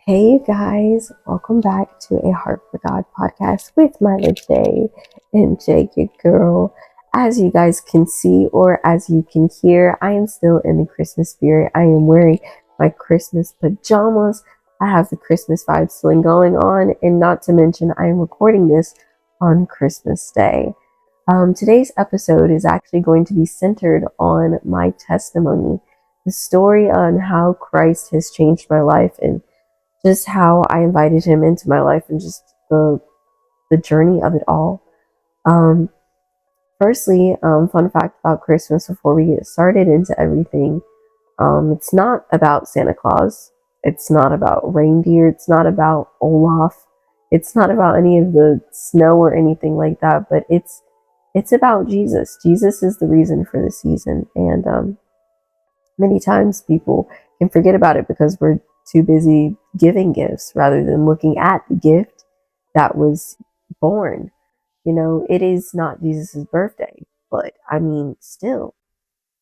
Hey you guys, welcome back to a Heart for God podcast with Myla J and Jake, your girl. As you guys can see or as you can hear, I am still in the Christmas spirit. I am wearing my Christmas pajamas. I have the Christmas vibes still going on, and not to mention I am recording this on Christmas Day. Today's episode is actually going to be centered on my testimony, the story on how Christ has changed my life and just how I invited him into my life and just the journey of it all. Um, Firstly, fun fact about Christmas before we get started into everything. It's not about Santa Claus. It's not about reindeer. It's not about Olaf. It's not about any of the snow or anything like that. But it's about Jesus. Jesus is the reason for the season, and many times people can forget about it because we're too busy giving gifts rather than looking at the gift that was born. You know, it is not Jesus's birthday, but I mean, still,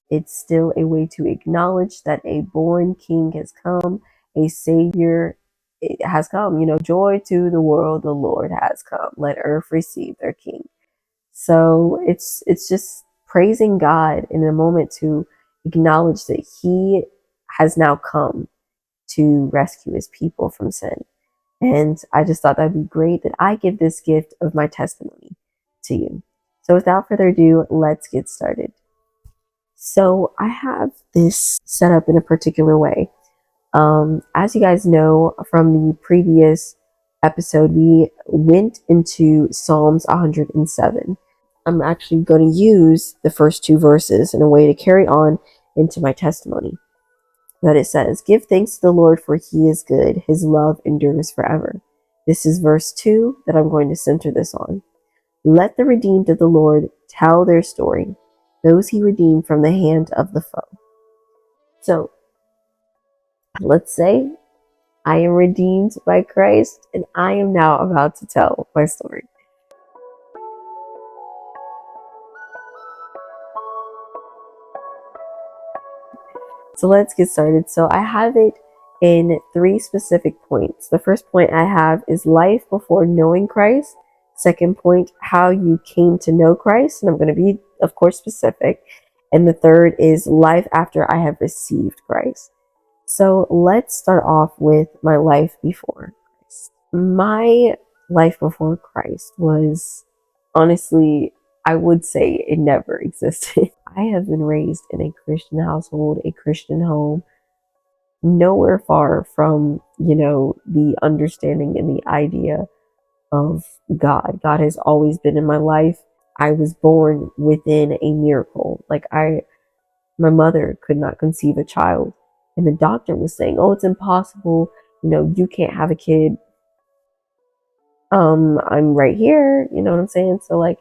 it's still a way to acknowledge that a born king has come, a savior has come. You know, joy to the world, the Lord has come. Let earth receive their king. So it's just praising God in a moment to acknowledge that he has now come to rescue his people from sin. And I just thought that'd be great that I give this gift of my testimony to you. So without further ado, let's get started. So I have this set up in a particular way. As you guys know from the previous episode, we went into Psalms 107. I'm actually going to use the first two verses in a way to carry on into my testimony. That it says, "Give thanks to the Lord, for he is good. His love endures forever." This is verse 2 that I'm going to center this on. "Let the redeemed of the Lord tell their story, those he redeemed from the hand of the foe." So let's say I am redeemed by Christ, and I am now about to tell my story. So let's get started. So I have it in three specific points. The first point I have is life before knowing Christ. Second point, how you came to know Christ. And I'm going to be, of course, specific. And the third is life after I have received Christ. So let's start off with my life before Christ. My life before Christ was, honestly, I would say it never existed. I have been raised in a Christian household, a Christian home, nowhere far from, the understanding and the idea of God. God has always been in my life. I was born within a miracle. My mother could not conceive a child, and the doctor was saying, "Oh, it's impossible. You can't have a kid." I'm right here. You know what I'm saying? So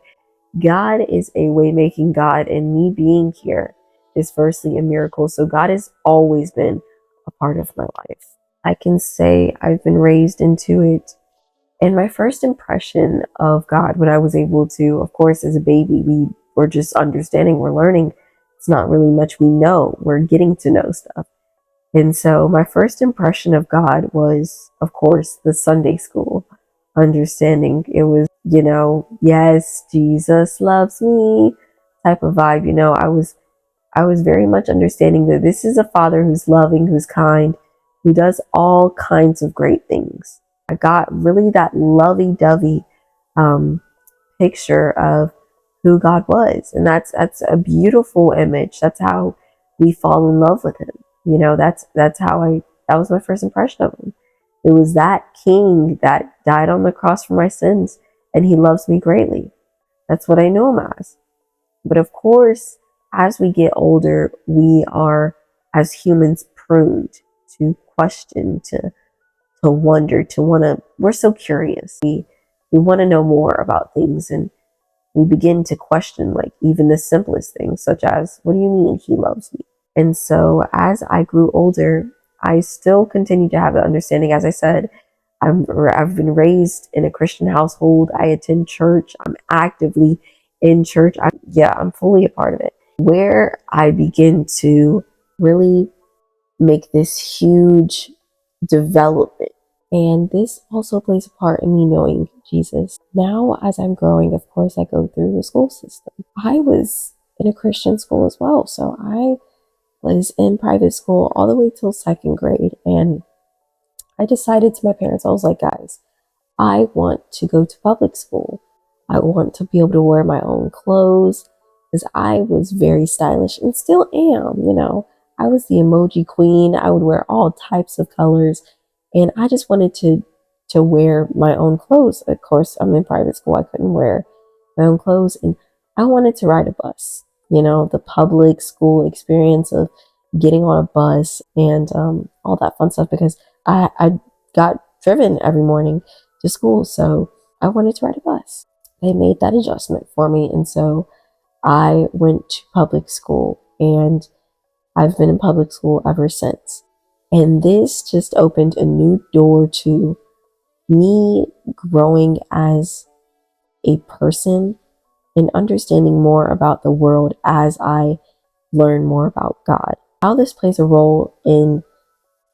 God is a way making God, and me being here is firstly a miracle. So God has always been a part of my life. I can say I've been raised into it. And my first impression of God, when I was able to, of course, as a baby, we were just understanding, we're learning. It's not really much we know. We're getting to know stuff. And so my first impression of God was, of course, the Sunday school understanding. It was, yes, Jesus loves me type of vibe. I was very much understanding that this is a father who's loving, who's kind, who does all kinds of great things. I got really that lovey-dovey picture of who God was. And that's a beautiful image. That's how we fall in love with him. That's how that was my first impression of him. It was that king that died on the cross for my sins, and he loves me greatly. That's what I know him as. But of course, as we get older, we are, as humans, pruned to question, to wonder, we're so curious. We want to know more about things, and we begin to question even the simplest things, such as, what do you mean he loves me? And so as I grew older, I still continue to have the understanding. As I said, I've been raised in a Christian household. I attend church. I'm actively in church. I'm fully a part of it. Where I begin to really make this huge development And this also plays a part in me knowing Jesus. Now, as I'm growing, of course, I go through the school system. I was in a Christian school as well. So I was in private school all the way till second grade. And I decided to my parents, I was like, guys, I want to go to public school. I want to be able to wear my own clothes because I was very stylish and still am, you know. I was the emoji queen. I would wear all types of colors and I just wanted to wear my own clothes. Of course, I'm in private school. I couldn't wear my own clothes and I wanted to ride a bus, you know, the public school experience of getting on a bus and all that fun stuff because I got driven every morning to school. So I wanted to ride a bus. They made that adjustment for me. And so I went to public school and I've been in public school ever since. And this just opened a new door to me growing as a person and understanding more about the world as I learn more about God. How this plays a role in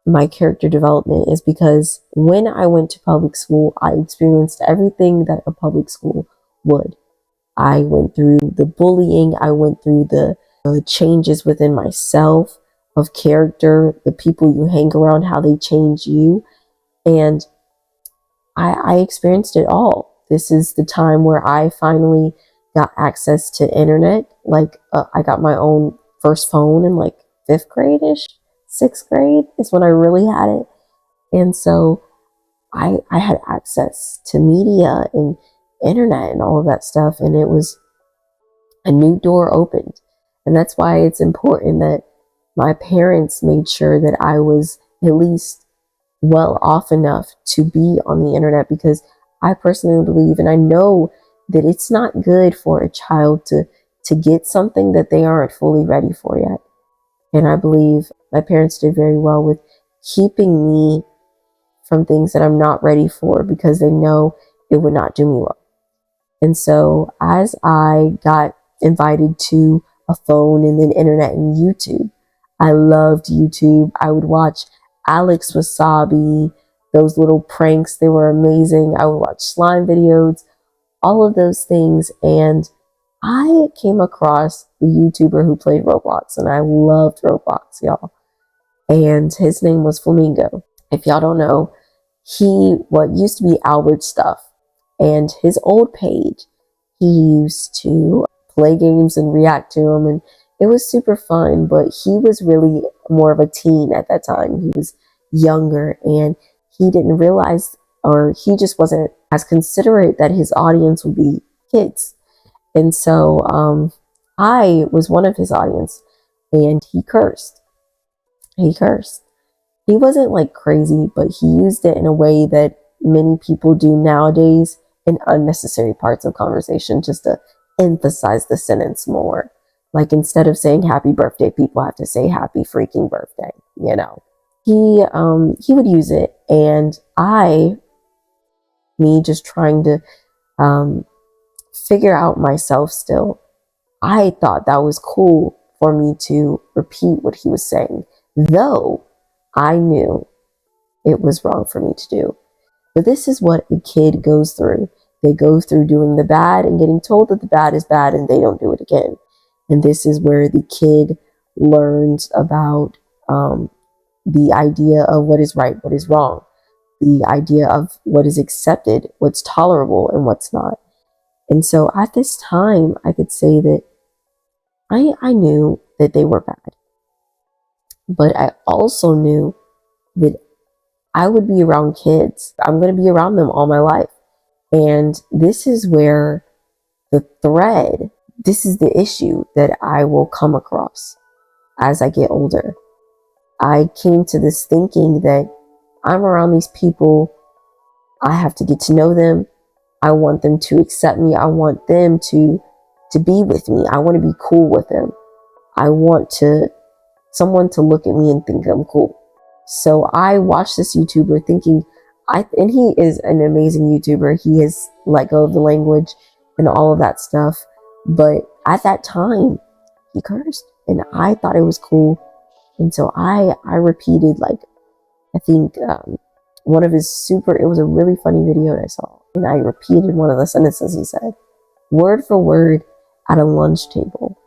my character development is because when I went to public school, I experienced everything that a public school would. I went through the bullying, I went through the changes within myself of character, the people you hang around, how they change you. And I experienced it all. This is the time where I finally got access to internet. Like I got my own first phone in like fifth grade-ish, sixth grade is when I really had it. And so I had access to media and internet and all of that stuff. And it was a new door opened. And that's why it's important that my parents made sure that I was at least well off enough to be on the internet because I personally believe and I know that it's not good for a child to get something that they aren't fully ready for yet. And I believe my parents did very well with keeping me from things that I'm not ready for because they know it would not do me well. And so as I got invited to a phone and then internet and YouTube, I loved YouTube. I would watch Alex Wasabi, those little pranks, they were amazing. I would watch slime videos, all of those things. And I came across a YouTuber who played Roblox and I loved Roblox, y'all. And his name was Flamingo. If y'all don't know, what used to be Albert Stuff. And his old page, he used to play games and react to them. And it was super fun, but he was really more of a teen at that time. He was younger and he didn't realize, or he just wasn't as considerate that his audience would be kids. And so I was one of his audience and he cursed. He cursed. He wasn't like crazy, but he used it in a way that many people do nowadays in unnecessary parts of conversation just to emphasize the sentence more. Like instead of saying happy birthday, people have to say happy freaking birthday, you know. He would use it and me just trying to figure out myself still, I thought that was cool for me to repeat what he was saying, though I knew it was wrong for me to do. But this is what a kid goes through. They go through doing the bad and getting told that the bad is bad and they don't do it again. And this is where the kid learns about the idea of what is right, what is wrong, the idea of what is accepted, what's tolerable, and what's not. And so at this time, I could say that I knew that they were bad. But I also knew that I would be around kids. I'm going to be around them all my life. And this is where this is the issue that I will come across as I get older. I came to this thinking that I'm around these people. I have to get to know them. I want them to accept me. I want them to be with me. I want to be cool with them. I want someone to look at me and think I'm cool. So I watched this YouTuber thinking, and he is an amazing YouTuber. He has let go of the language and all of that stuff. But at that time, he cursed and I thought it was cool. And so I repeated, like, I think it was a really funny video that I saw. And I repeated one of the sentences he said, word for word, at a lunch table.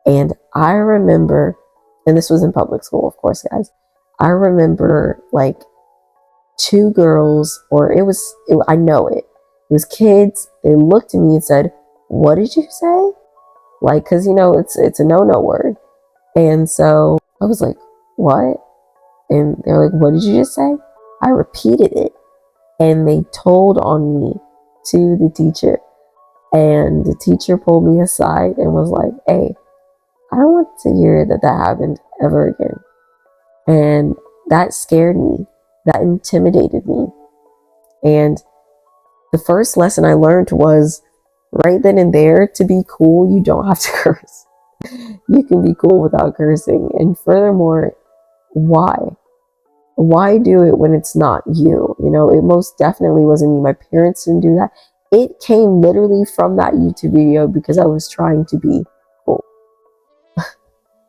And I remember, and this was in public school, of course, guys. I remember like two girls, I know it. It was kids. They looked at me and said, what did you say? Like, cause it's a no word. And so I was like, what? And they're like, what did you just say? I repeated it. And they told on me to the teacher. And the teacher pulled me aside and was like, hey, I don't want to hear that happened ever again. And that scared me. That intimidated me. And the first lesson I learned was right then and there, to be cool, you don't have to curse. You can be cool without cursing. And furthermore, why? Why do it when it's not you? It most definitely wasn't me. My parents didn't do that. It came literally from that YouTube video because I was trying to be cool.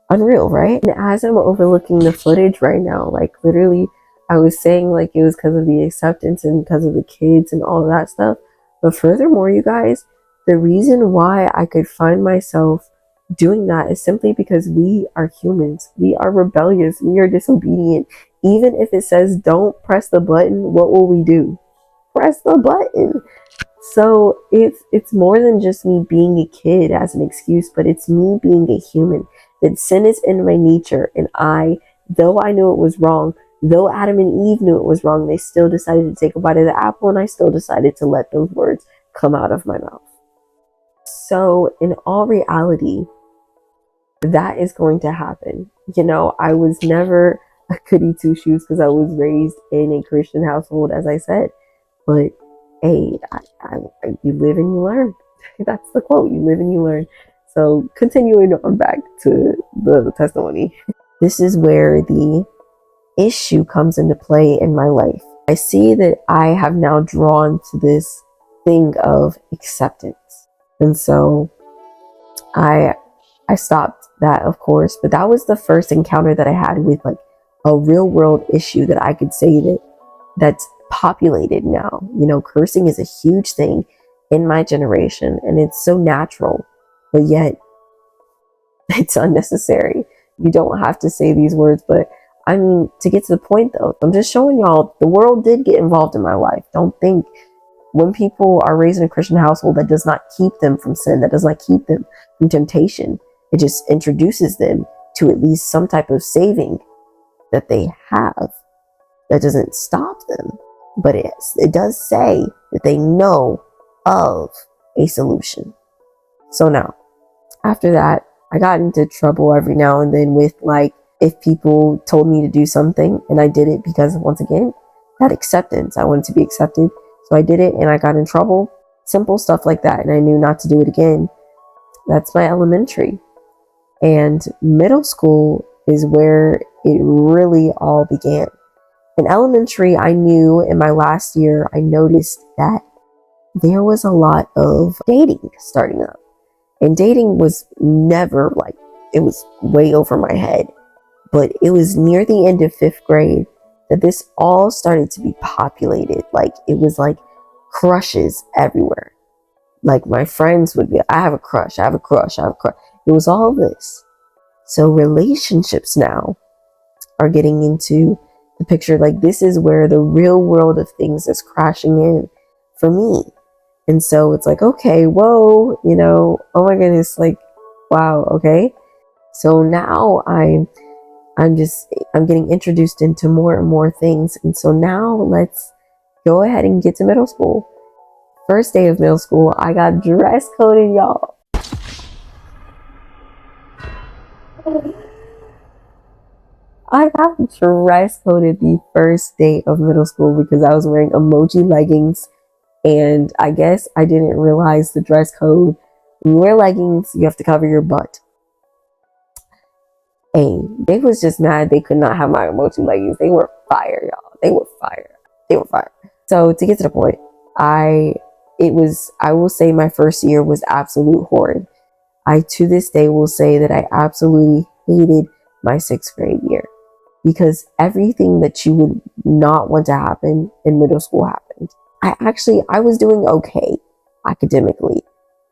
Unreal, right? And as I'm overlooking the footage right now, like literally, I was saying like it was because of the acceptance and because of the kids and all of that stuff. But furthermore, you guys, the reason why I could find myself doing that is simply because we are humans. We are rebellious. We are disobedient. Even if it says don't press the button, what will we do? Press the button. So it's more than just me being a kid as an excuse, but it's me being a human. That sin is in my nature, and though I knew it was wrong, though Adam and Eve knew it was wrong, they still decided to take a bite of the apple, and I still decided to let those words come out of my mouth. So in all reality, that is going to happen. I was never a goody two shoes because I was raised in a Christian household, as I said. But hey, you live and you learn. That's the quote. You live and you learn. So continuing on back to the testimony. This is where the issue comes into play in my life. I see that I have now drawn to this thing of acceptance. And so I stopped that, of course, but that was the first encounter that I had with like a real world issue that I could say that's populated now. Cursing is a huge thing in my generation, and it's so natural, but yet it's unnecessary. You don't have to say these words, but I mean, to get to the point though, I'm just showing y'all the world did get involved in my life. Don't think when people are raised in a Christian household, that does not keep them from sin, that does not keep them from temptation. It just introduces them to at least some type of saving that they have. That doesn't stop them, but it does say that they know of a solution. So now, after that, I got into trouble every now and then with like, if people told me to do something and I did it because, once again, that acceptance, I wanted to be accepted. So I did it and I got in trouble. Simple stuff like that. And I knew not to do it again. That's my elementary. And middle school is where it really all began. In elementary, I knew in my last year, I noticed that there was a lot of dating starting up. And dating was never like, it was way over my head. But it was near the end of 5th grade that this all started to be populated. Like, it was like crushes everywhere. Like, my friends would be, I have a crush, I have a crush, I have a crush. It was all this. So relationships now are getting into the picture. Like, this is where the real world of things is crashing in for me. And so it's like, okay, whoa, oh my goodness, like, wow, okay. So now I'm getting introduced into more and more things. And so now let's go ahead and get to middle school. First day of middle school, I got dress coded, y'all. I got dress coded the first day of middle school because I was wearing emoji leggings. And I guess I didn't realize the dress code. When you wear leggings, you have to cover your butt. And they was just mad they could not have my emoji leggings. They were fire, y'all. They were fire. They were fire. So to get to the point, I will say my first year was absolute horrid. I to this day will say that I absolutely hated my 6th grade year because everything that you would not want to happen in middle school happened. I was doing okay academically.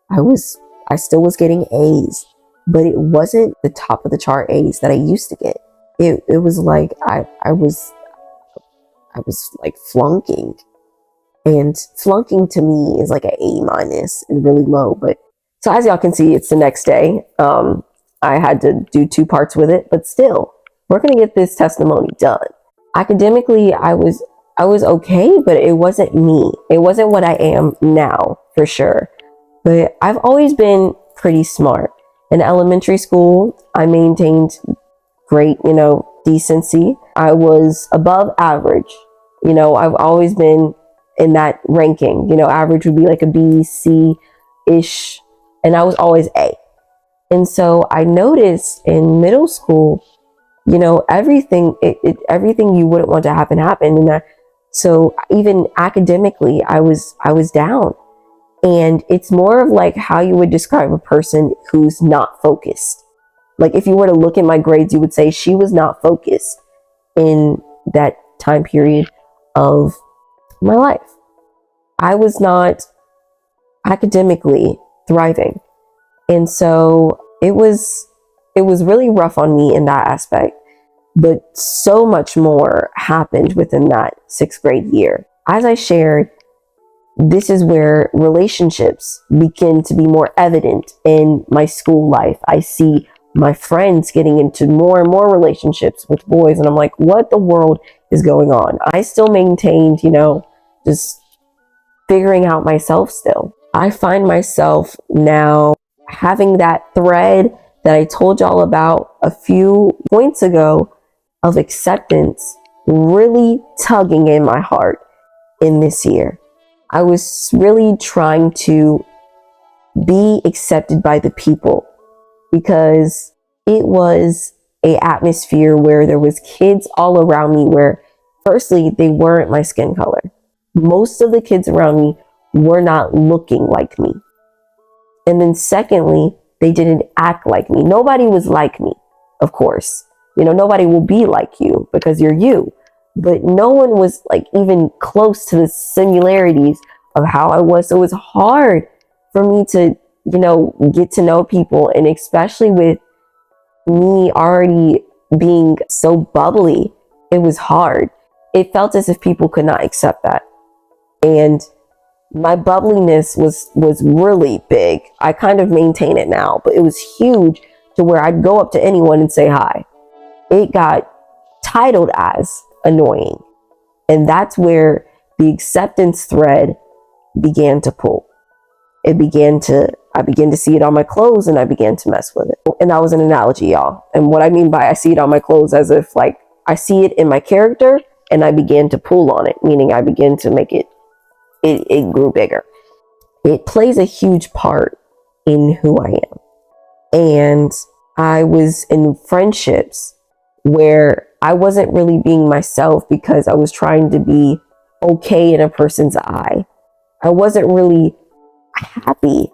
I still was getting A's, but it wasn't the top of the chart A's that I used to get. It was like I was like flunking. And flunking to me is like an A minus and really low. But so as y'all can see, it's the next day. I had to do 2 parts with it, but still, we're gonna get this testimony done. Academically, I was okay, but it wasn't me. It wasn't what I am now, for sure. But I've always been pretty smart. In elementary school, I maintained great, decency. I was above average. I've always been in that ranking. Average would be like a B, C-ish, and I was always A. And so I noticed in middle school, everything you wouldn't want to happen happened. And so even academically, I was down. And it's more of like how you would describe a person who's not focused. Like if you were to look at my grades, you would say she was not focused in that time period of my life. I was not academically thriving. And so it was really rough on me in that aspect. But so much more happened within that 6th grade year. As I shared, this is where relationships begin to be more evident in my school life. I see my friends getting into more and more relationships with boys, and I'm like, what the world is going on? I still maintained, just figuring out myself still. I find myself now having that thread that I told y'all about a few points ago of acceptance really tugging in my heart in this year. I was really trying to be accepted by the people because it was an atmosphere where there was kids all around me where firstly, they weren't my skin color. Most of the kids around me were not looking like me. And then secondly, they didn't act like me. Nobody was like me, of course. Nobody will be like you because you're you. But no one was like even close to the similarities of how I was. So it was hard for me to, get to know people. And especially with me already being so bubbly, it was hard. It felt as if people could not accept that. And my bubbliness was really big. I kind of maintain it now, but it was huge to where I'd go up to anyone and say hi. It got titled as annoying. And that's where the acceptance thread began to pull. I began to see it on my clothes and I began to mess with it. And that was an analogy, y'all. And what I mean by I see it on my clothes, as if like I see it in my character and I began to pull on it, meaning I began to make it grew bigger. It plays a huge part in who I am. And I was in friendships where I wasn't really being myself because I was trying to be okay in a person's eye. I wasn't really happy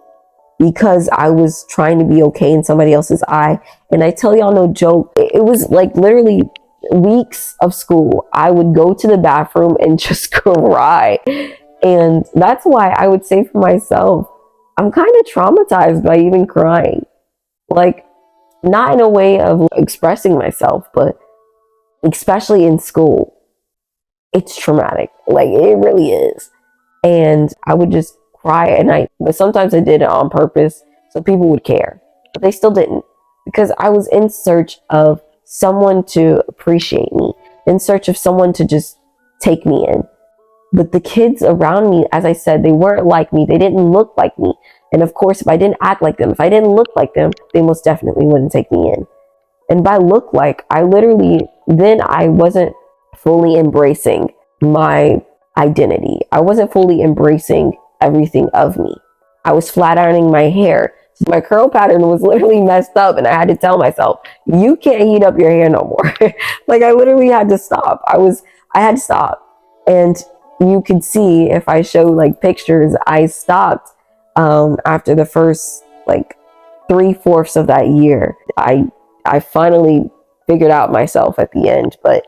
because I was trying to be okay in somebody else's eye. And I tell y'all no joke, it was like literally weeks of school. I would go to the bathroom and just cry. And that's why I would say for myself, I'm kind of traumatized by even crying. Like, not in a way of expressing myself, but especially in school, it's traumatic. Like, it really is. And I would just cry at night. But sometimes I did it on purpose so people would care. But they still didn't. Because I was in search of someone to appreciate me, in search of someone to just take me in. But the kids around me, as I said, they weren't like me. They didn't look like me. And of course, if I didn't act like them, if I didn't look like them, they most definitely wouldn't take me in. And by look like, I wasn't fully embracing my identity. I wasn't fully embracing everything of me. I was flat ironing my hair. My curl pattern was literally messed up and I had to tell myself, you can't heat up your hair no more. Like I literally had to stop. I had to stop. And you could see if I show like pictures, I stopped after the first like 3/4 of that year. I finally figured out myself at the end, but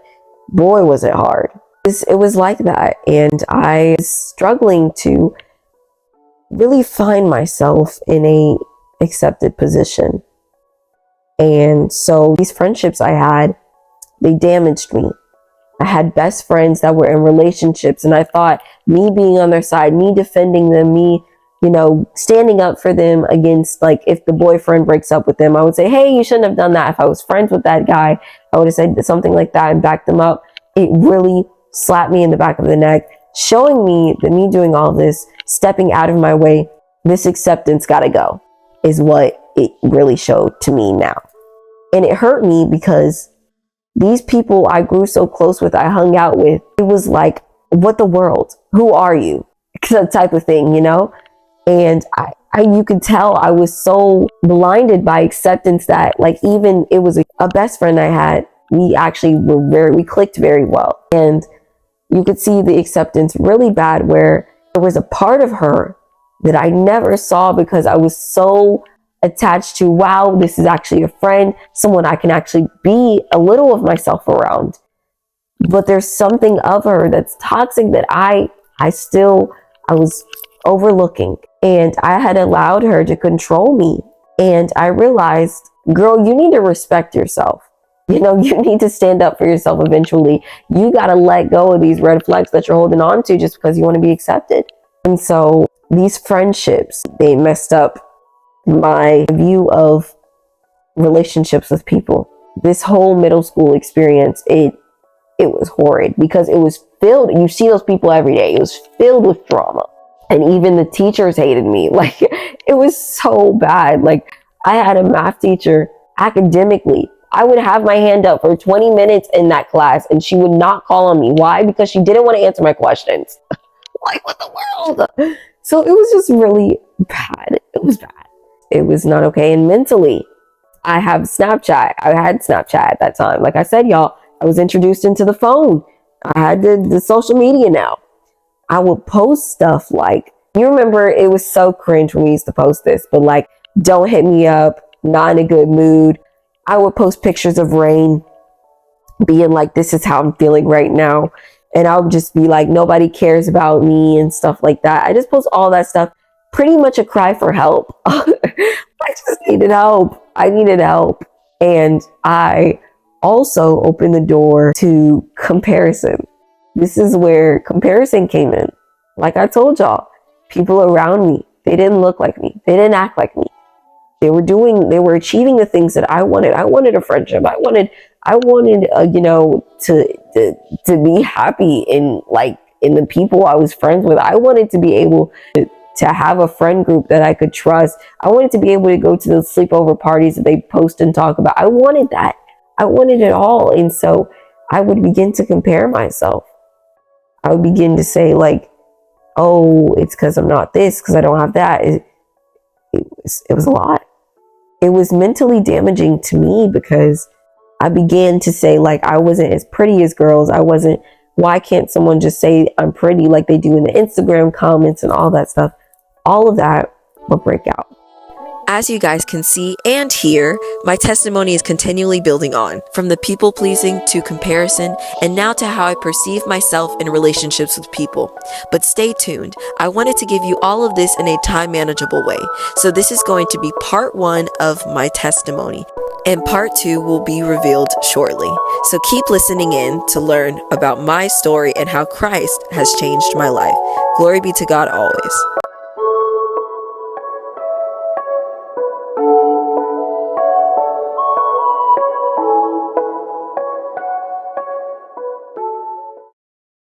boy, was it hard. It was like that. And I was struggling to really find myself in a accepted position. And so these friendships I had, they damaged me. I had best friends that were in relationships, and I thought me being on their side, me defending them, me, standing up for them against, like, if the boyfriend breaks up with them, I would say, hey, you shouldn't have done that. If I was friends with that guy, I would have said something like that and backed them up. It really slapped me in the back of the neck, showing me that me doing all this, stepping out of my way, this acceptance gotta go, is what it really showed to me now. And it hurt me because these people I grew so close with, I hung out with, it was like, what the world? Who are you? That type of thing, And you could tell I was so blinded by acceptance that, like, even it was a best friend I had, we actually we clicked very well. And you could see the acceptance really bad, where there was a part of her that I never saw because I was so attached to, wow, this is actually a friend, someone I can actually be a little of myself around. But there's something of her that's toxic that I was overlooking, and I had allowed her to control me. And I realized, girl, you need to respect yourself. You need to stand up for yourself eventually. You got to let go of these red flags that you're holding on to just because you want to be accepted. And so these friendships, they messed up my view of relationships with people. This whole middle school experience, it was horrid because it was filled, you see those people every day, it was filled with drama. And even the teachers hated me. Like, it was so bad. Like, I had a math teacher, academically, I would have my hand up for 20 minutes in that class and she would not call on me. Why? Because she didn't want to answer my questions. Like, what the world? So it was just really bad. It was bad. It was not okay. And mentally, I have Snapchat. I had Snapchat at that time. Like I said, y'all, I was introduced into the phone. I had the social media now. I would post stuff like, you remember, it was so cringe when we used to post this, but like, don't hit me up, not in a good mood. I would post pictures of rain, being like, this is how I'm feeling right now. And I would just be like, nobody cares about me and stuff like that. I just post all that stuff. Pretty much a cry for help. I just needed help. I needed help. And I also opened the door to comparison. This is where comparison came in. Like I told y'all, people around me, they didn't look like me. They didn't act like me. They were achieving the things that I wanted. I wanted a friendship. I wanted, to be happy in the people I was friends with. I wanted to be able to have a friend group that I could trust. I wanted to be able to go to the sleepover parties that they post and talk about. I wanted that. I wanted it all. And so I would begin to compare myself. I would begin to say like, oh, it's because I'm not this, because I don't have that. It was a lot. It was mentally damaging to me because I began to say like, I wasn't as pretty as girls. Why can't someone just say I'm pretty like they do in the Instagram comments and all that stuff? All of that will break out. As you guys can see and hear, my testimony is continually building on, from the people pleasing to comparison, and now to how I perceive myself in relationships with people. But stay tuned. I wanted to give you all of this in a time manageable way. So this is going to be part 1 of my testimony, and part 2 will be revealed shortly. So keep listening in to learn about my story and how Christ has changed my life. Glory be to God always.